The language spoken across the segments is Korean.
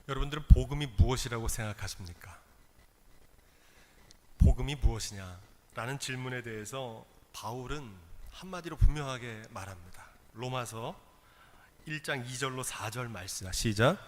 여러분들은 복음이 무엇이라고 생각하십니까? 복음이 무엇이냐? 라는 질문에 대해서 바울은 한마디로 분명하게 말합니다. 로마서 1장 2절로 4절 말씀 시작.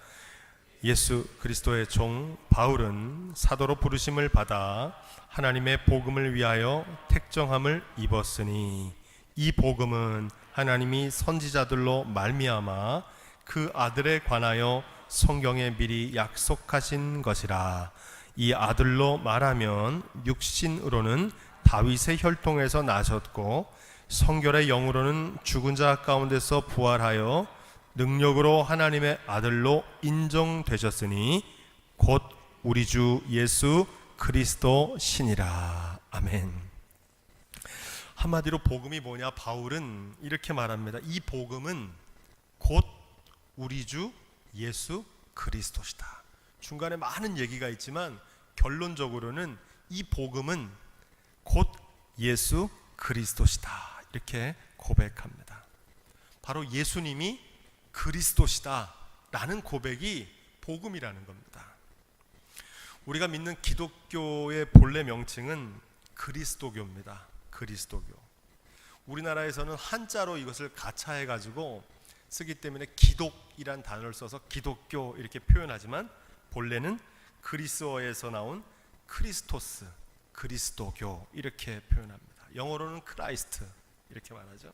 예수 그리스도의 종 바울은 사도로 부르심을 받아 하나님의 복음을 위하여 택정함을 입었으니 이 복음은 하나님이 선지자들로 말미암아 그 아들에 관하여 성경에 미리 약속하신 것이라. 이 아들로 말하면 육신으로는 다윗의 혈통에서 나셨고 성결의 영으로는 죽은 자 가운데서 부활하여 능력으로 하나님의 아들로 인정되셨으니 곧 우리 주 예수 그리스도 신이라. 아멘. 한마디로 복음이 뭐냐? 바울은 이렇게 말합니다. 이 복음은 곧 우리 주 예수 그리스도시다. 중간에 많은 얘기가 있지만 결론적으로는 이 복음은 곧 예수 그리스도시다. 이렇게 고백합니다. 바로 예수님이 그리스도시다 라는 고백이 복음이라는 겁니다. 우리가 믿는 기독교의 본래 명칭은 그리스도교입니다. 그리스도교. 우리나라에서는 한자로 이것을 가차해 가지고 쓰기 때문에 기독이란 단어를 써서 기독교 이렇게 표현하지만 본래는 그리스어에서 나온 크리스토스, 그리스도교 이렇게 표현합니다. 영어로는 크라이스트 이렇게 말하죠.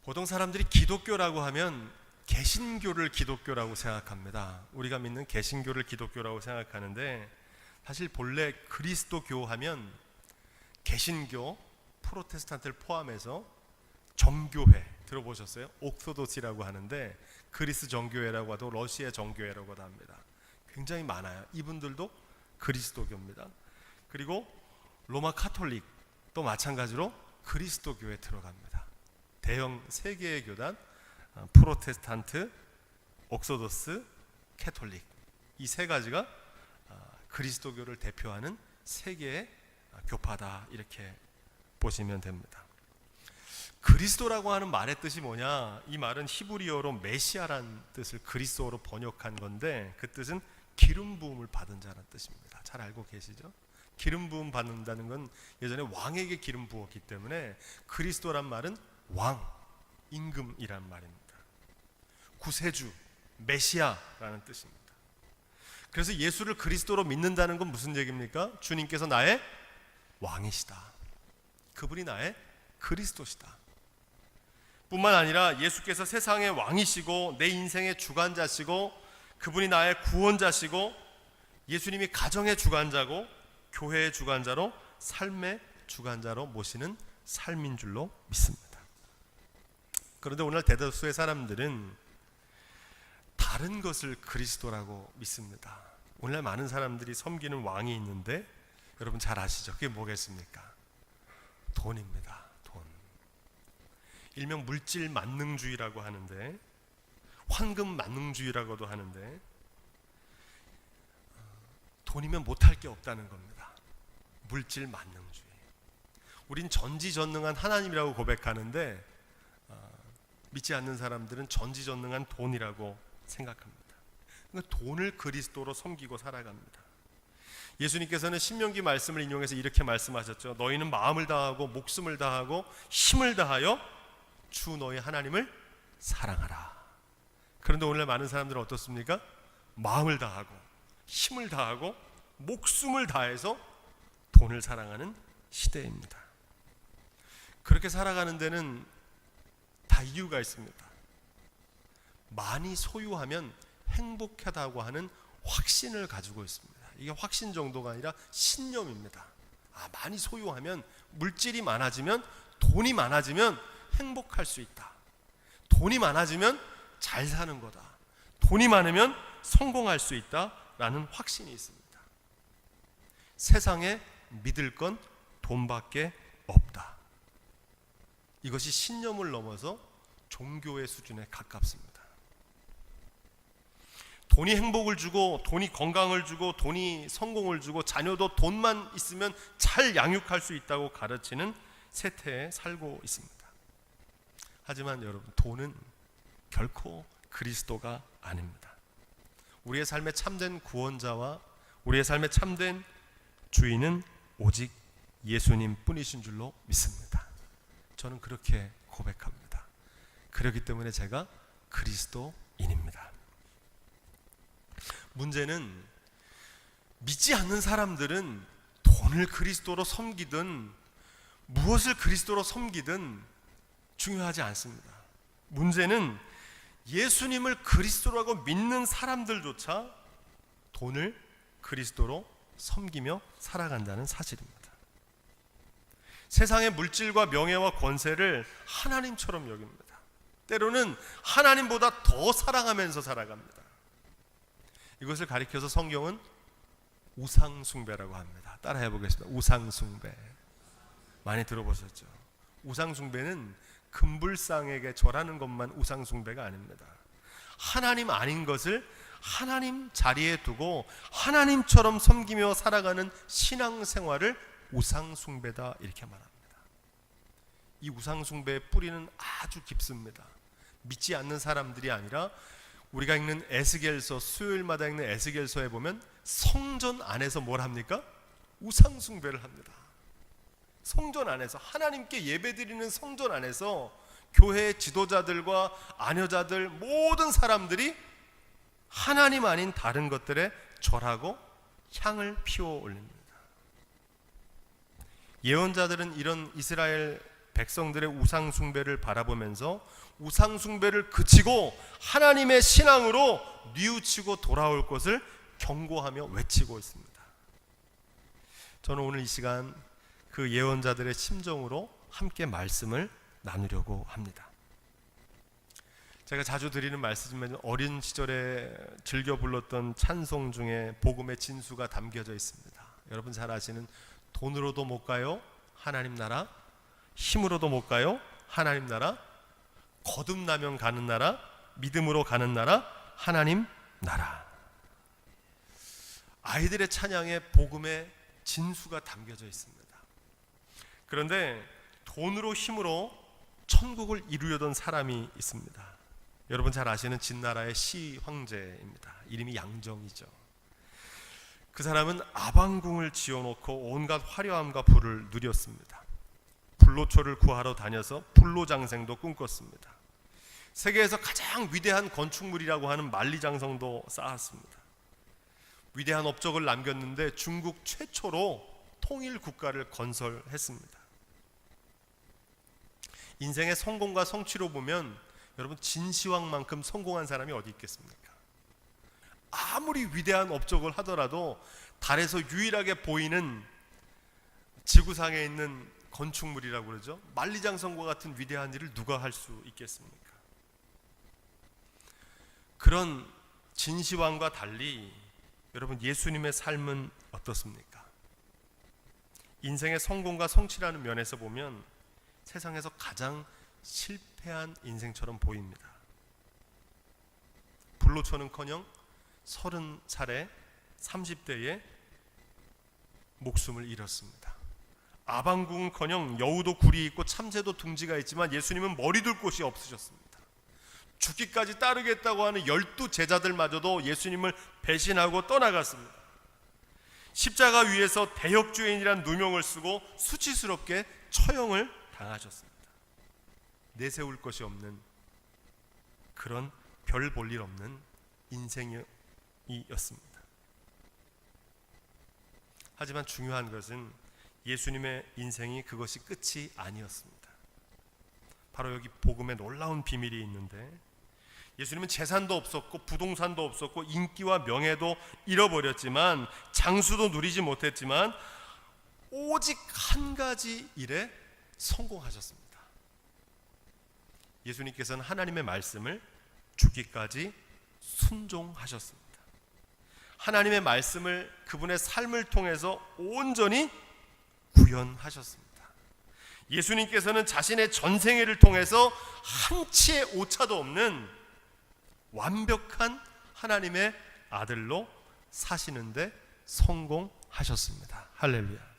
보통 사람들이 기독교라고 하면 개신교를 기독교라고 생각합니다. 우리가 믿는 개신교를 기독교라고 생각하는데 사실 본래 그리스도교 하면 개신교, 프로테스탄트를 포함해서 정교회 들어보셨어요? 옥토도스라고 하는데 그리스 정교회라고 하고 러시아 정교회라고도 합니다. 굉장히 많아요. 이분들도 그리스도교입니다. 그리고 로마 카톨릭도 마찬가지로 그리스도교에 들어갑니다. 대형 세 개의 교단, 프로테스탄트, 옥토도스, 캐톨릭, 이 세 가지가 그리스도교를 대표하는 세 개의 교파다 이렇게 보시면 됩니다. 그리스도라고 하는 말의 뜻이 뭐냐? 이 말은 히브리어로 메시아란 뜻을 그리스어로 번역한 건데 그 뜻은 기름 부음을 받은 자라는 뜻입니다. 잘 알고 계시죠? 기름 부음 받는다는 건 예전에 왕에게 기름 부었기 때문에 그리스도란 말은 왕, 임금이란 말입니다. 구세주, 메시아라는 뜻입니다. 그래서 예수를 그리스도로 믿는다는 건 무슨 얘기입니까? 주님께서 나의 왕이시다. 그분이 나의 그리스도시다. 뿐만 아니라 예수께서 세상의 왕이시고 내 인생의 주관자시고 그분이 나의 구원자시고 예수님이 가정의 주관자고 교회의 주관자로 삶의 주관자로 모시는 삶인 줄로 믿습니다. 그런데 오늘 대다수의 사람들은 다른 것을 그리스도라고 믿습니다. 오늘날 많은 사람들이 섬기는 왕이 있는데 여러분 잘 아시죠? 그게 뭐겠습니까? 돈입니다. 돈. 일명 물질 만능주의라고 하는데 황금 만능주의라고도 하는데 돈이면 못할 게 없다는 겁니다. 물질 만능주의. 우린 전지전능한 하나님이라고 고백하는데 믿지 않는 사람들은 전지전능한 돈이라고 생각합니다. 그러니까 돈을 그리스도로 섬기고 살아갑니다. 예수님께서는 신명기 말씀을 인용해서 이렇게 말씀하셨죠. 너희는 마음을 다하고 목숨을 다하고 힘을 다하여 주 너희 하나님을 사랑하라. 그런데 오늘 많은 사람들은 어떻습니까? 마음을 다하고 힘을 다하고 목숨을 다해서 돈을 사랑하는 시대입니다. 그렇게 살아가는 데는 다 이유가 있습니다. 많이 소유하면 행복하다고 하는 확신을 가지고 있습니다. 이게 확신 정도가 아니라 신념입니다. 많이 소유하면, 물질이 많아지면, 돈이 많아지면 행복할 수 있다. 돈이 많아지면 잘 사는 거다. 돈이 많으면 성공할 수 있다라는 확신이 있습니다. 세상에 믿을 건 돈밖에 없다. 이것이 신념을 넘어서 종교의 수준에 가깝습니다. 돈이 행복을 주고 돈이 건강을 주고 돈이 성공을 주고 자녀도 돈만 있으면 잘 양육할 수 있다고 가르치는 세태에 살고 있습니다. 하지만 여러분, 돈은 결코 그리스도가 아닙니다. 우리의 삶의 참된 구원자와 우리의 삶의 참된 주인은 오직 예수님 뿐이신 줄로 믿습니다. 저는 그렇게 고백합니다. 그렇기 때문에 제가 그리스도인입니다. 문제는 믿지 않는 사람들은 돈을 그리스도로 섬기든 무엇을 그리스도로 섬기든 중요하지 않습니다. 문제는 예수님을 그리스도라고 믿는 사람들조차 돈을 그리스도로 섬기며 살아간다는 사실입니다. 세상의 물질과 명예와 권세를 하나님처럼 여깁니다. 때로는 하나님보다 더 사랑하면서 살아갑니다. 이것을 가리켜서 성경은 우상숭배라고 합니다. 따라해 보겠습니다. 우상숭배. 많이 들어보셨죠? 우상숭배는 금불상에게 절하는 것만 우상숭배가 아닙니다. 하나님 아닌 것을 하나님 자리에 두고 하나님처럼 섬기며 살아가는 신앙생활을 우상숭배다 이렇게 말합니다. 이 우상숭배의 뿌리는 아주 깊습니다. 믿지 않는 사람들이 아니라 우리가 읽는 에스겔서, 수요일마다 읽는 에스겔서에 보면 성전 안에서 뭘 합니까? 우상숭배를 합니다. 성전 안에서, 하나님께 예배드리는 성전 안에서 교회의 지도자들과 아녀자들 모든 사람들이 하나님 아닌 다른 것들에 절하고 향을 피워 올립니다. 예언자들은 이런 이스라엘 백성들의 우상숭배를 바라보면서 우상숭배를 그치고 하나님의 신앙으로 뉘우치고 돌아올 것을 경고하며 외치고 있습니다. 저는 오늘 이 시간 그 예언자들의 심정으로 함께 말씀을 나누려고 합니다. 제가 자주 드리는 말씀이지만 어린 시절에 즐겨 불렀던 찬송 중에 복음의 진수가 담겨져 있습니다. 여러분 잘 아시는 돈으로도 못 가요 하나님 나라, 힘으로도 못 가요 하나님 나라, 거듭나면 가는 나라, 믿음으로 가는 나라, 하나님 나라. 아이들의 찬양에 복음의 진수가 담겨져 있습니다. 그런데 돈으로 힘으로 천국을 이루려던 사람이 있습니다. 여러분 잘 아시는 진나라의 시 황제입니다. 이름이 양정이죠. 그 사람은 아방궁을 지어놓고 온갖 화려함과 부를 누렸습니다. 불로초를 구하러 다녀서 불로장생도 꿈꿨습니다. 세계에서 가장 위대한 건축물이라고 하는 만리장성도 쌓았습니다. 위대한 업적을 남겼는데 중국 최초로 통일 국가를 건설했습니다. 인생의 성공과 성취로 보면 여러분 진시황만큼 성공한 사람이 어디 있겠습니까? 아무리 위대한 업적을 하더라도 달에서 유일하게 보이는 지구상에 있는 건축물이라고 그러죠. 만리장성과 같은 위대한 일을 누가 할 수 있겠습니까? 그런 진시황과 달리 여러분 예수님의 삶은 어떻습니까? 인생의 성공과 성취라는 면에서 보면 세상에서 가장 실패한 인생처럼 보입니다. 불로초는커녕 30살에 30대에 목숨을 잃었습니다. 아방궁은커녕 여우도 굴이 있고 참새도 둥지가 있지만 예수님은 머리 둘 곳이 없으셨습니다. 죽기까지 따르겠다고 하는 12제자들마저도 예수님을 배신하고 떠나갔습니다. 십자가 위에서 대역죄인이란 누명을 쓰고 수치스럽게 처형을 당하셨습니다. 내세울 것이 없는 그런 별 볼 일 없는 인생이었습니다. 하지만 중요한 것은 예수님의 인생이 그것이 끝이 아니었습니다. 바로 여기 복음에 놀라운 비밀이 있는데 예수님은 재산도 없었고 부동산도 없었고 인기와 명예도 잃어버렸지만 장수도 누리지 못했지만 오직 한 가지 일에 성공하셨습니다. 예수님께서는 하나님의 말씀을 죽기까지 순종하셨습니다. 하나님의 말씀을 그분의 삶을 통해서 온전히 구현하셨습니다. 예수님께서는 자신의 전생애를 통해서 한치의 오차도 없는 완벽한 하나님의 아들로 사시는데 성공하셨습니다. 할렐루야.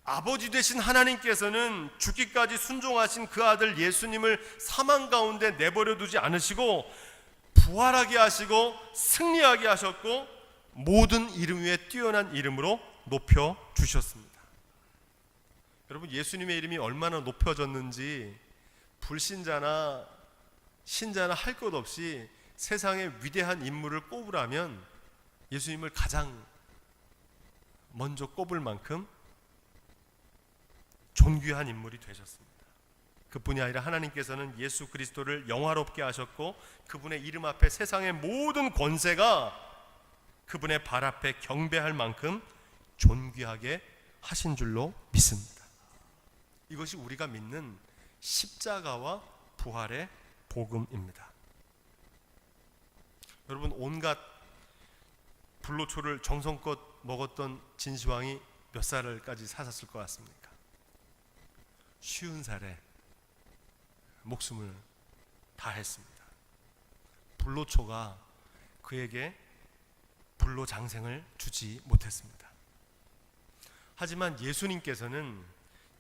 아버지 되신 하나님께서는 죽기까지 순종하신 그 아들 예수님을 사망 가운데 내버려 두지 않으시고 부활하게 하시고 승리하게 하셨고 모든 이름 위에 뛰어난 이름으로 높여 주셨습니다. 여러분, 예수님의 이름이 얼마나 높여졌는지 불신자나 신자나 할 것 없이 세상의 위대한 인물을 꼽으라면 예수님을 가장 먼저 꼽을 만큼 존귀한 인물이 되셨습니다. 그뿐이 아니라 하나님께서는 예수 그리스도를 영화롭게 하셨고 그분의 이름 앞에 세상의 모든 권세가 그분의 발 앞에 경배할 만큼 존귀하게 하신 줄로 믿습니다. 이것이 우리가 믿는 십자가와 부활의 복음입니다. 여러분, 온갖 불로초를 정성껏 먹었던 진시황이 몇 살까지 사셨을 것 같습니까? 50살에 목숨을 다했습니다. 불로초가 그에게 불로장생을 주지 못했습니다. 하지만 예수님께서는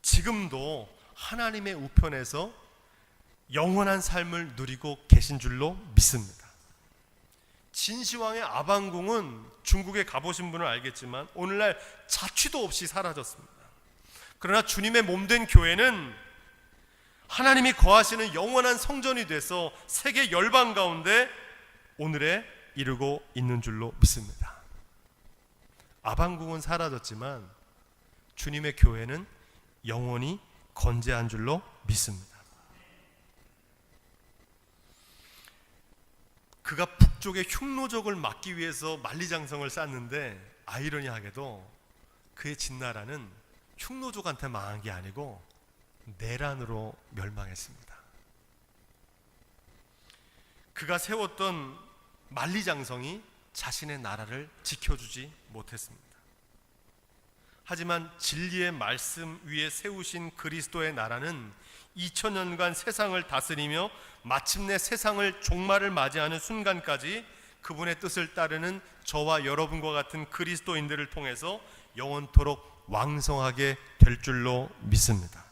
지금도 하나님의 우편에서 영원한 삶을 누리고 계신 줄로 믿습니다. 진시황의 아방궁은 중국에 가보신 분은 알겠지만 오늘날 자취도 없이 사라졌습니다. 그러나 주님의 몸된 교회는 하나님이 거하시는 영원한 성전이 돼서 세계 열방 가운데 오늘에 이르고 있는 줄로 믿습니다. 아방궁은 사라졌지만 주님의 교회는 영원히 건재한 줄로 믿습니다. 그가 북쪽의 흉노족을 막기 위해서 만리장성을 쌓는데 아이러니하게도 그의 진나라는 흉노족한테 망한 게 아니고 내란으로 멸망했습니다. 그가 세웠던 만리장성이 자신의 나라를 지켜주지 못했습니다. 하지만 진리의 말씀 위에 세우신 그리스도의 나라는 2000년간 세상을 다스리며 마침내 세상을 종말을 맞이하는 순간까지 그분의 뜻을 따르는 저와 여러분과 같은 그리스도인들을 통해서 영원토록 왕성하게 될 줄로 믿습니다.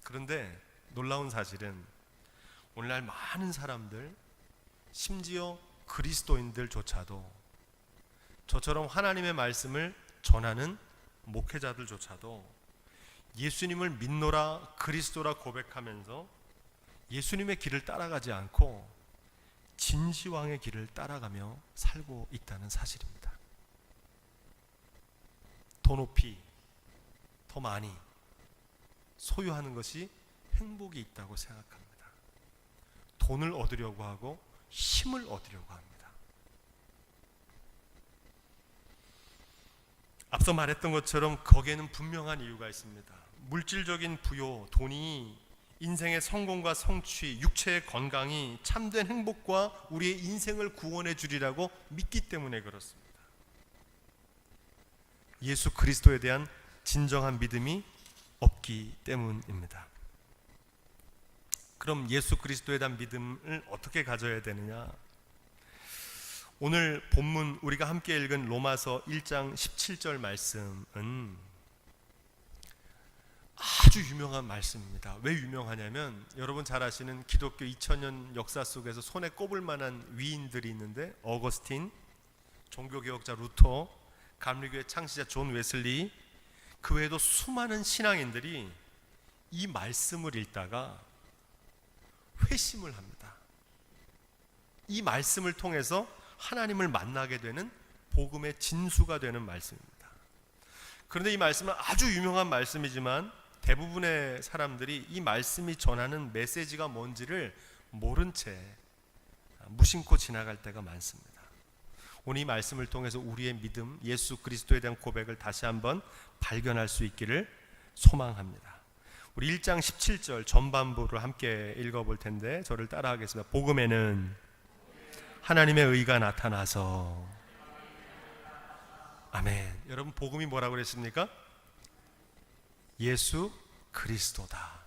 그런데 놀라운 사실은 오늘날 많은 사람들, 심지어 그리스도인들조차도 저처럼 하나님의 말씀을 전하는 목회자들조차도 예수님을 믿노라 그리스도라 고백하면서 예수님의 길을 따라가지 않고 진시황의 길을 따라가며 살고 있다는 사실입니다. 더 높이, 더 많이 소유하는 것이 행복이 있다고 생각합니다. 돈을 얻으려고 하고 힘을 얻으려고 합니다. 앞서 말했던 것처럼 거기에는 분명한 이유가 있습니다. 물질적인 부요, 돈이 인생의 성공과 성취, 육체의 건강이 참된 행복과 우리의 인생을 구원해 주리라고 믿기 때문에 그렇습니다. 예수 그리스도에 대한 진정한 믿음이 없기 때문입니다. 그럼 예수 그리스도에 대한 믿음을 어떻게 가져야 되느냐? 오늘 본문 우리가 함께 읽은 로마서 1장 17절 말씀은 아주 유명한 말씀입니다. 왜 유명하냐면 여러분 잘 아시는 기독교 2000년 역사 속에서 손에 꼽을 만한 위인들이 있는데 어거스틴, 종교개혁자 루터, 감리교회 창시자 존 웨슬리, 그 외에도 수많은 신앙인들이 이 말씀을 읽다가 회심을 합니다. 이 말씀을 통해서 하나님을 만나게 되는 복음의 진수가 되는 말씀입니다. 그런데 이 말씀은 아주 유명한 말씀이지만 대부분의 사람들이 이 말씀이 전하는 메시지가 뭔지를 모른 채 무심코 지나갈 때가 많습니다. 오늘 이 말씀을 통해서 우리의 믿음, 예수 그리스도에 대한 고백을 다시 한번 발견할 수 있기를 소망합니다. 우리 1장 17절 전반부를 함께 읽어볼 텐데 저를 따라하겠습니다. 복음에는 하나님의 의가 나타나서, 아멘. 여러분, 복음이 뭐라고 그랬습니까? 예수 그리스도다.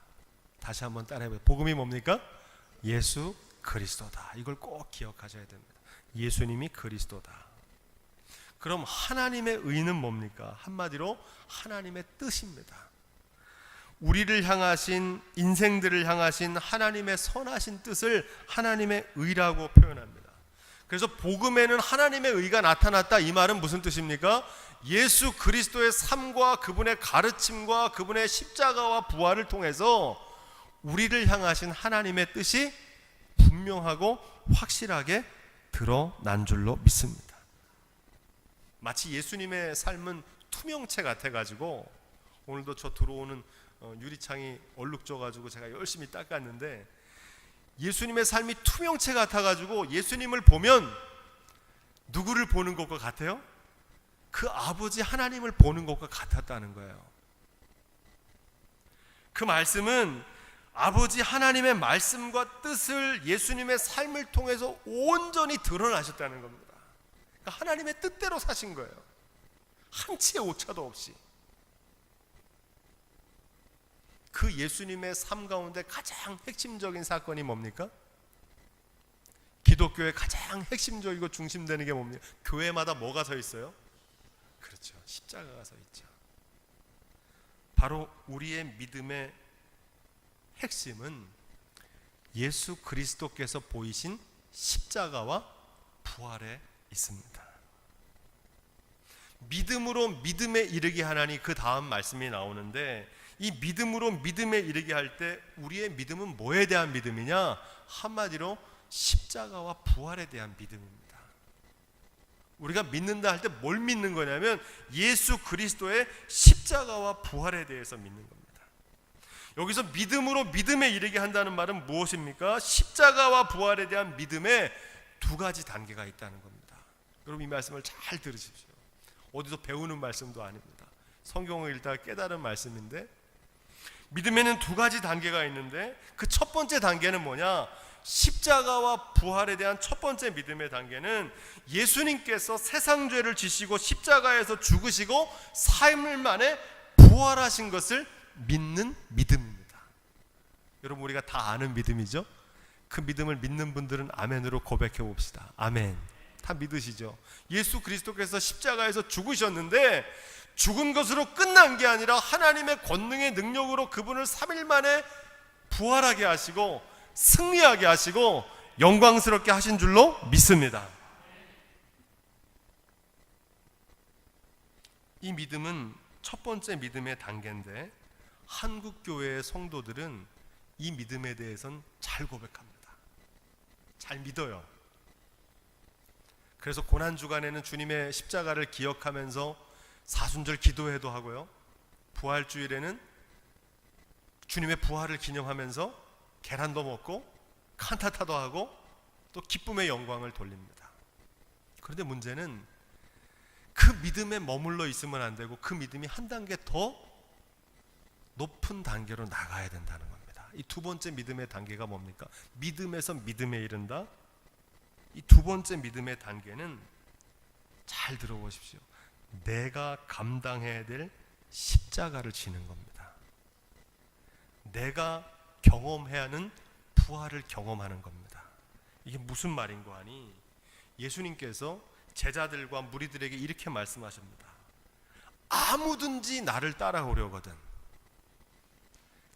다시 한번 따라해봐요. 복음이 뭡니까? 예수 그리스도다. 이걸 꼭 기억하셔야 됩니다. 예수님이 그리스도다. 그럼 하나님의 의는 뭡니까? 한마디로 하나님의 뜻입니다. 우리를 향하신, 인생들을 향하신 하나님의 선하신 뜻을 하나님의 의라고 표현합니다. 그래서 복음에는 하나님의 의가 나타났다, 이 말은 무슨 뜻입니까? 예수 그리스도의 삶과 그분의 가르침과 그분의 십자가와 부활을 통해서 우리를 향하신 하나님의 뜻이 분명하고 확실하게 드러난 줄로 믿습니다. 마치 예수님의 삶은 투명체 같아가지고, 오늘도 저 들어오는 유리창이 얼룩져가지고 제가 열심히 닦았는데, 예수님의 삶이 투명체 같아가지고 예수님을 보면 누구를 보는 것과 같아요? 그 아버지 하나님을 보는 것과 같았다는 거예요. 그 말씀은 아버지 하나님의 말씀과 뜻을 예수님의 삶을 통해서 온전히 드러나셨다는 겁니다. 그러니까 하나님의 뜻대로 사신 거예요. 한치의 오차도 없이. 그 예수님의 삶 가운데 가장 핵심적인 사건이 뭡니까? 기독교의 가장 핵심적이고 중심되는 게 뭡니까? 교회마다 뭐가 서 있어요? 그렇죠, 십자가가 서 있죠. 바로 우리의 믿음의 핵심은 예수 그리스도께서 보이신 십자가와 부활에 있습니다. 믿음으로 믿음에 이르게 하나니, 그 다음 말씀이 나오는데, 이 믿음으로 믿음에 이르게 할 때 우리의 믿음은 뭐에 대한 믿음이냐? 한마디로 십자가와 부활에 대한 믿음입니다. 우리가 믿는다 할 때 뭘 믿는 거냐면 예수 그리스도의 십자가와 부활에 대해서 믿는 겁니다. 여기서 믿음으로 믿음에 이르게 한다는 말은 무엇입니까? 십자가와 부활에 대한 믿음에 두 가지 단계가 있다는 겁니다. 여러분, 이 말씀을 잘 들으십시오. 어디서 배우는 말씀도 아닙니다. 성경을 읽다가 깨달은 말씀인데, 믿음에는 두 가지 단계가 있는데, 그 첫 번째 단계는 뭐냐? 십자가와 부활에 대한 첫 번째 믿음의 단계는 예수님께서 세상 죄를 지시고 십자가에서 죽으시고 사흘 만에 부활하신 것을 믿는 믿음입니다. 여러분, 우리가 다 아는 믿음이죠? 그 믿음을 믿는 분들은 아멘으로 고백해 봅시다. 아멘. 다 믿으시죠? 예수 그리스도께서 십자가에서 죽으셨는데 죽은 것으로 끝난 게 아니라 하나님의 권능의 능력으로 그분을 3일 만에 부활하게 하시고 승리하게 하시고 영광스럽게 하신 줄로 믿습니다. 이 믿음은 첫 번째 믿음의 단계인데, 한국교회의 성도들은 이 믿음에 대해서는 잘 고백합니다. 잘 믿어요. 그래서 고난주간에는 주님의 십자가를 기억하면서 사순절 기도회도 하고요, 부활주일에는 주님의 부활을 기념하면서 계란도 먹고 칸타타도 하고 또 기쁨의 영광을 돌립니다. 그런데 문제는 그 믿음에 머물러 있으면 안 되고 그 믿음이 한 단계 더 높은 단계로 나가야 된다는 겁니다. 이 두 번째 믿음의 단계가 뭡니까? 믿음에서 믿음에 이른다. 이 두 번째 믿음의 단계는 잘 들어보십시오. 내가 감당해야 될 십자가를 지는 겁니다. 내가 경험해야 하는 부활을 경험하는 겁니다. 이게 무슨 말인고 하니, 예수님께서 제자들과 무리들에게 이렇게 말씀하십니다. 아무든지 나를 따라오려거든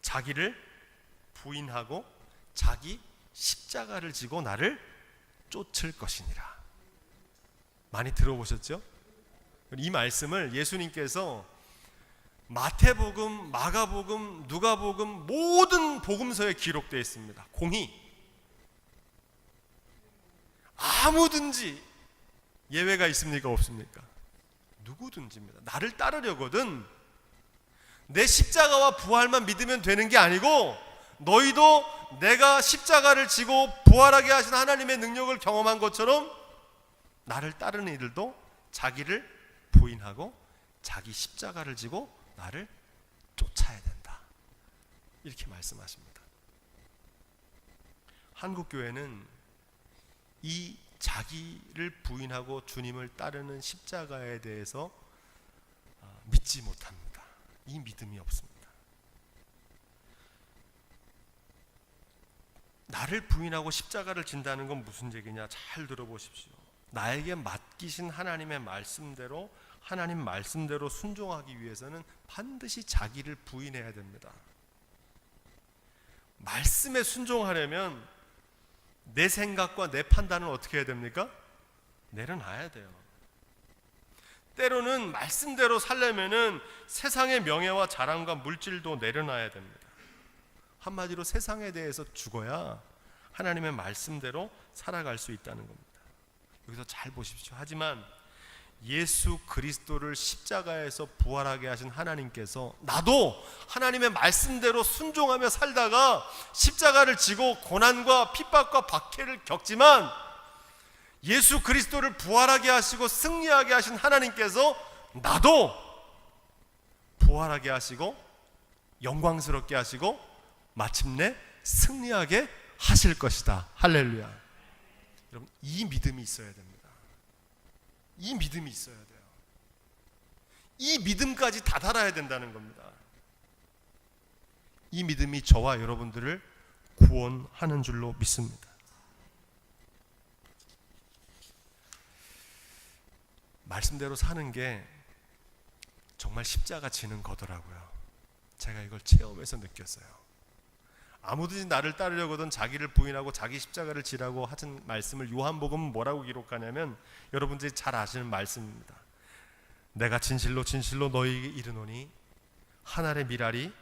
자기를 부인하고 자기 십자가를 지고 나를 쫓을 것이니라. 많이 들어보셨죠? 이 말씀을 예수님께서 마태복음, 마가복음, 누가복음 모든 복음서에 기록되어 있습니다. 공히 아무든지, 예외가 있습니까? 없습니까? 누구든지입니다. 나를 따르려거든 내 십자가와 부활만 믿으면 되는 게 아니고, 너희도 내가 십자가를 지고 부활하게 하신 하나님의 능력을 경험한 것처럼 나를 따르는 이들도 자기를 부인하고 자기 십자가를 지고 나를 쫓아야 된다. 이렇게 말씀하십니다. 한국교회는 이 자기를 부인하고 주님을 따르는 십자가에 대해서 믿지 못합니다. 이 믿음이 없습니다. 나를 부인하고 십자가를 진다는 건 무슨 얘기냐? 잘 들어보십시오. 나에게 맡기신 하나님의 말씀대로, 하나님 말씀대로 순종하기 위해서는 반드시 자기를 부인해야 됩니다. 말씀에 순종하려면 내 생각과 내 판단을 어떻게 해야 됩니까? 내려놔야 돼요. 때로는 말씀대로 살려면은 세상의 명예와 자랑과 물질도 내려놔야 됩니다. 한마디로 세상에 대해서 죽어야 하나님의 말씀대로 살아갈 수 있다는 겁니다. 여기서 잘 보십시오. 하지만 예수 그리스도를 십자가에서 부활하게 하신 하나님께서 나도 하나님의 말씀대로 순종하며 살다가 십자가를 지고 고난과 핍박과 박해를 겪지만 예수 그리스도를 부활하게 하시고 승리하게 하신 하나님께서 나도 부활하게 하시고 영광스럽게 하시고 마침내 승리하게 하실 것이다. 할렐루야. 여러분, 이 믿음이 있어야 됩니다. 이 믿음이 있어야 돼요. 이 믿음까지 다다라야 된다는 겁니다. 이 믿음이 저와 여러분들을 구원하는 줄로 믿습니다. 말씀대로 사는 게 정말 십자가 지는 거더라고요. 제가 이걸 체험해서 느꼈어요. 아무든지 나를 따르려거든 자기를 부인하고 자기 십자가를 지라고 하신 말씀을 요한복음은 뭐라고 기록하냐면 여러분들이 잘 아시는 말씀입니다. 내가 진실로 진실로 너희에게 이르노니 한 알의 밀알이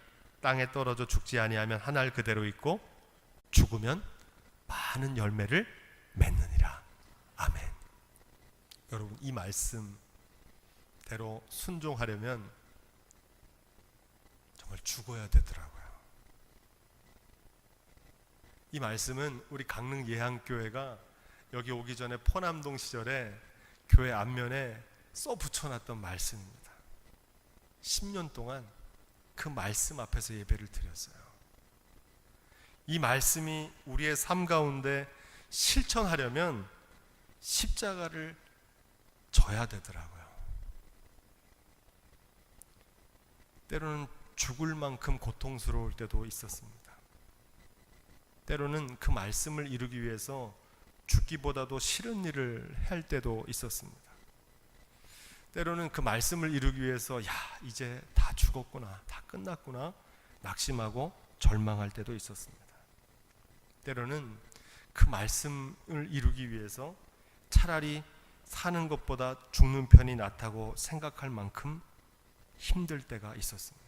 땅에 떨어져 죽지 아니하면 한 알 그대로 있고 죽으면 많은 열매를 맺느니라. 아멘. 여러분, 이 말씀대로 순종하려면 정말 죽어야 되더라고요. 이 말씀은 우리 강릉 예향교회가 여기 오기 전에 포남동 시절에 교회 앞면에 써 붙여놨던 말씀입니다. 10년 동안 그 말씀 앞에서 예배를 드렸어요. 이 말씀이 우리의 삶 가운데 실천하려면 십자가를 져야 되더라고요. 때로는 죽을 만큼 고통스러울 때도 있었습니다. 때로는 그 말씀을 이루기 위해서 죽기보다도 싫은 일을 할 때도 있었습니다. 때로는 그 말씀을 이루기 위해서 이제 다 죽었구나, 다 끝났구나 낙심하고 절망할 때도 있었습니다. 때로는 그 말씀을 이루기 위해서 차라리 사는 것보다 죽는 편이 낫다고 생각할 만큼 힘들 때가 있었습니다.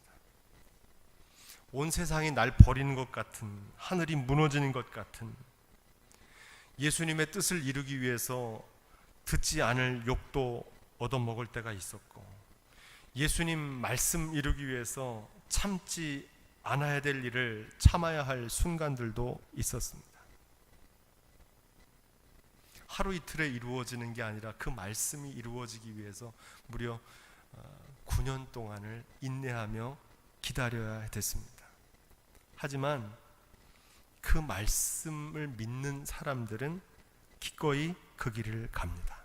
온 세상이 날 버리는 것 같은, 하늘이 무너지는 것 같은, 예수님의 뜻을 이루기 위해서 듣지 않을 욕도 얻어먹을 때가 있었고, 예수님 말씀 이루기 위해서 참지 않아야 될 일을 참아야 할 순간들도 있었습니다. 하루 이틀에 이루어지는 게 아니라 그 말씀이 이루어지기 위해서 무려 9년 동안을 인내하며 기다려야 됐습니다. 하지만 그 말씀을 믿는 사람들은 기꺼이 그 길을 갑니다.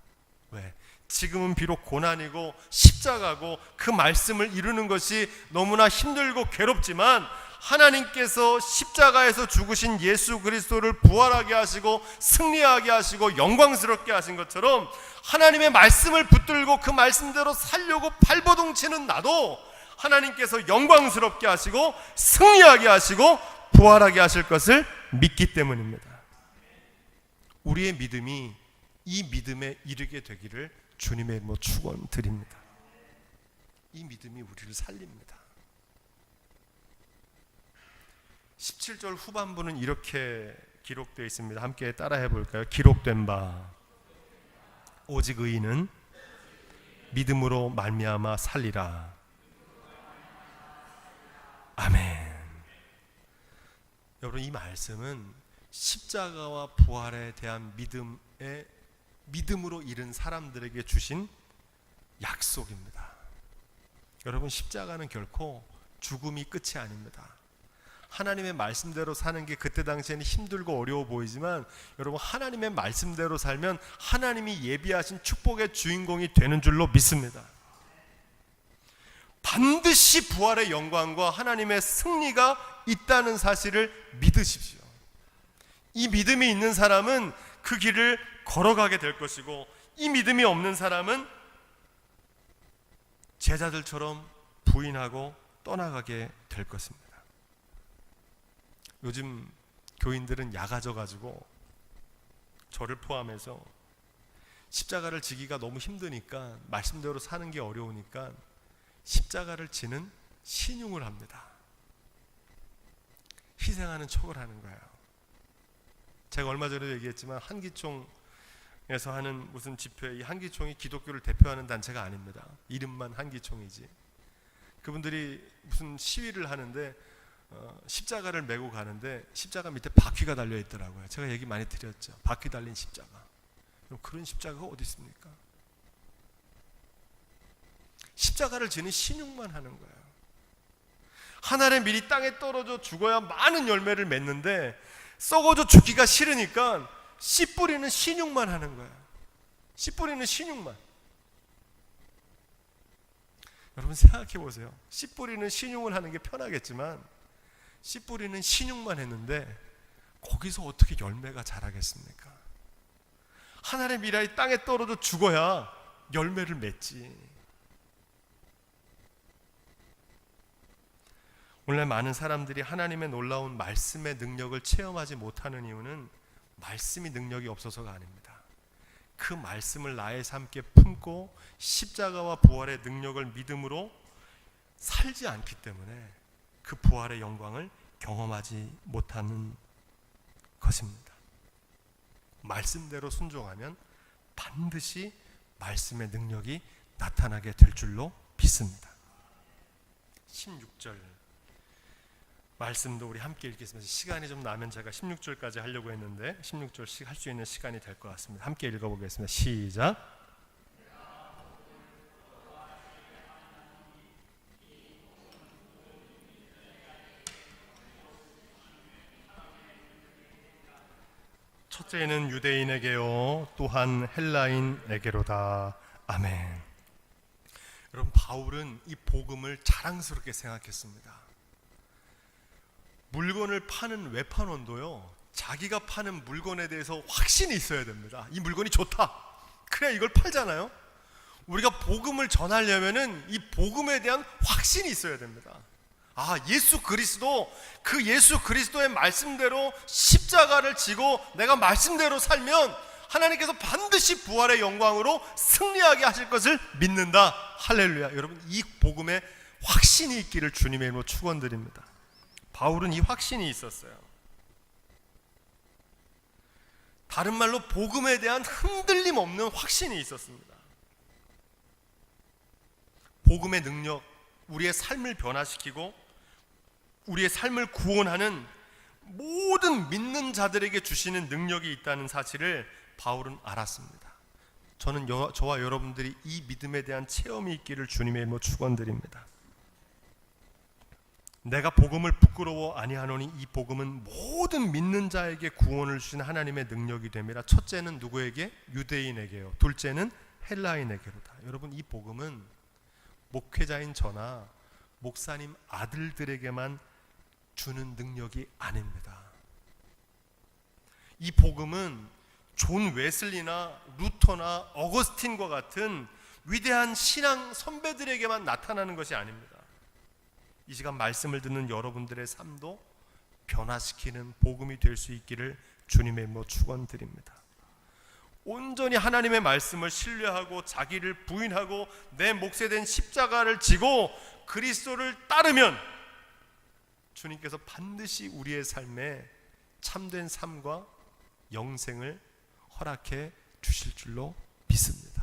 왜? 지금은 비록 고난이고 십자가고 그 말씀을 이루는 것이 너무나 힘들고 괴롭지만 하나님께서 십자가에서 죽으신 예수 그리스도를 부활하게 하시고 승리하게 하시고 영광스럽게 하신 것처럼 하나님의 말씀을 붙들고 그 말씀대로 살려고 발버둥치는 나도 하나님께서 영광스럽게 하시고 승리하게 하시고 부활하게 하실 것을 믿기 때문입니다. 우리의 믿음이 이 믿음에 이르게 되기를 주님의 축원드립니다. 이 믿음이 우리를 살립니다. 17절 후반부는 이렇게 기록되어 있습니다. 함께 따라해 볼까요? 기록된 바 오직 의인은 믿음으로 말미암아 살리라. 아멘. 여러분, 이 말씀은 십자가와 부활에 대한 믿음으로 이른 사람들에게 주신 약속입니다. 여러분, 십자가는 결코 죽음이 끝이 아닙니다. 하나님의 말씀대로 사는 게 그때 당시에는 힘들고 어려워 보이지만 여러분, 하나님의 말씀대로 살면 하나님이 예비하신 축복의 주인공이 되는 줄로 믿습니다. 반드시 부활의 영광과 하나님의 승리가 있다는 사실을 믿으십시오. 이 믿음이 있는 사람은 그 길을 걸어가게 될 것이고, 이 믿음이 없는 사람은 제자들처럼 부인하고 떠나가게 될 것입니다. 요즘 교인들은 야가져가지고 저를 포함해서 십자가를 지기가 너무 힘드니까, 말씀대로 사는 게 어려우니까 십자가를 지는 신용을 합니다. 희생하는 척을 하는 거예요. 제가 얼마 전에도 얘기했지만 한기총에서 하는 무슨 집회, 이 한기총이 기독교를 대표하는 단체가 아닙니다. 이름만 한기총이지. 그분들이 무슨 시위를 하는데 십자가를 메고 가는데 십자가 밑에 바퀴가 달려 있더라고요. 제가 얘기 많이 드렸죠. 바퀴 달린 십자가. 그럼 그런 십자가가 어디 있습니까? 십자가를 지는 신용만 하는 거예요. 하늘의 밀이 땅에 떨어져 죽어야 많은 열매를 맺는데 썩어져 죽기가 싫으니까 씨 뿌리는 신용만 하는 거예요. 씨 뿌리는 신용만. 여러분 생각해 보세요. 씨 뿌리는 신용을 하는 게 편하겠지만 씨 뿌리는 신용만 했는데 거기서 어떻게 열매가 자라겠습니까? 하늘의 미랄이 땅에 떨어져 죽어야 열매를 맺지. 오늘날 많은 사람들이 하나님의 놀라운 말씀의 능력을 체험하지 못하는 이유는 말씀이 능력이 없어서가 아닙니다. 그 말씀을 나의 삶께 품고 십자가와 부활의 능력을 믿음으로 살지 않기 때문에 그 부활의 영광을 경험하지 못하는 것입니다. 말씀대로 순종하면 반드시 말씀의 능력이 나타나게 될 줄로 믿습니다. 16절 말씀도 우리 함께 읽겠습니다. 시간이 좀 나면 제가 16절까지 하려고 했는데 16절씩 할 수 있는 시간이 될 것 같습니다. 함께 읽어보겠습니다. 시작. 첫째는 유대인에게요 또한 헬라인에게로다. 아멘. 여러분 바울은 이 복음을 자랑스럽게 생각했습니다. 물건을 파는 외판원도요 자기가 파는 물건에 대해서 확신이 있어야 됩니다. 이 물건이 좋다. 그래야 이걸 팔잖아요. 우리가 복음을 전하려면은 이 복음에 대한 확신이 있어야 됩니다. 아, 예수 그리스도, 그 예수 그리스도의 말씀대로 십자가를 지고 내가 말씀대로 살면 하나님께서 반드시 부활의 영광으로 승리하게 하실 것을 믿는다. 할렐루야. 여러분 이 복음에 확신이 있기를 주님의 이름으로 축원드립니다. 바울은 이 확신이 있었어요. 다른 말로 복음에 대한 흔들림 없는 확신이 있었습니다. 복음의 능력, 우리의 삶을 변화시키고 우리의 삶을 구원하는 모든 믿는 자들에게 주시는 능력이 있다는 사실을 바울은 알았습니다. 저는 저와 여러분들이 이 믿음에 대한 체험이 있기를 주님의 이름으로 축원드립니다. 내가 복음을 부끄러워 아니하노니 이 복음은 모든 믿는 자에게 구원을 주신 하나님의 능력이 됩니다. 첫째는 누구에게? 유대인에게요. 둘째는 헬라인에게로다. 여러분 이 복음은 목회자인 저나 목사님 아들들에게만 주는 능력이 아닙니다. 이 복음은 존 웨슬리나 루터나 어거스틴과 같은 위대한 신앙 선배들에게만 나타나는 것이 아닙니다. 이 시간 말씀을 듣는 여러분들의 삶도 변화시키는 복음이 될 수 있기를 주님의 이름으로 축원드립니다. 온전히 하나님의 말씀을 신뢰하고 자기를 부인하고 내 몫에 된 십자가를 지고 그리스도를 따르면 주님께서 반드시 우리의 삶에 참된 삶과 영생을 허락해 주실 줄로 믿습니다.